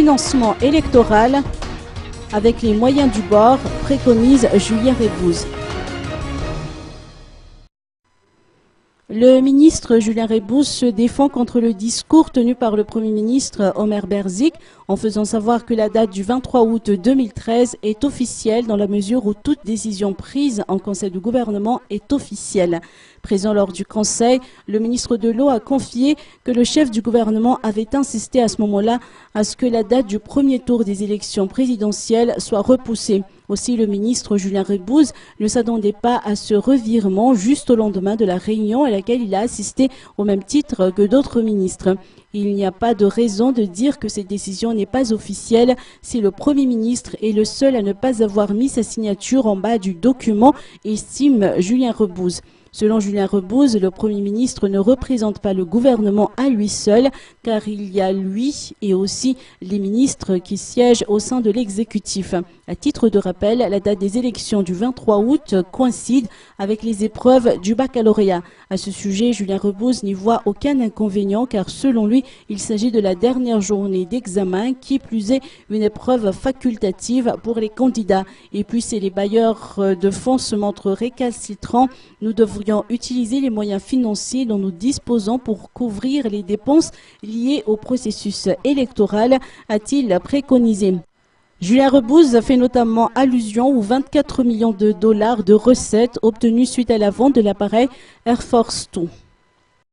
financement électoral avec les moyens du bord, préconise Julien Rebouze. Le ministre Julien Rebouze se défend contre le discours tenu par le Premier ministre Omer Berzik en faisant savoir que la date du 23 août 2013 est officielle dans la mesure où toute décision prise en Conseil du gouvernement est officielle. Présent lors du Conseil, le ministre de l'Eau a confié que le chef du gouvernement avait insisté à ce moment-là à ce que la date du premier tour des élections présidentielles soit repoussée. Aussi, le ministre Julien Rebouze ne s'attendait pas à ce revirement juste au lendemain de la réunion à laquelle il a assisté au même titre que d'autres ministres. Il n'y a pas de raison de dire que cette décision n'est pas officielle si le Premier ministre est le seul à ne pas avoir mis sa signature en bas du document, estime Julien Rebouze. Selon Julien Rebouze, le Premier ministre ne représente pas le gouvernement à lui seul, car il y a lui et aussi les ministres qui siègent au sein de l'exécutif. À titre de rappel, la date des élections du 23 août coïncide avec les épreuves du baccalauréat. À ce sujet, Julien Rebouze n'y voit aucun inconvénient, car selon lui, il s'agit de la dernière journée d'examen, qui plus est une épreuve facultative pour les candidats. Et puis, si les bailleurs de fonds se montrent récalcitrants, nous devrions utiliser les moyens financiers dont nous disposons pour couvrir les dépenses liées au processus électoral, a-t-il préconisé. Julien Rebouze fait notamment allusion aux 24 millions de dollars de recettes obtenues suite à la vente de l'appareil Air Force 2.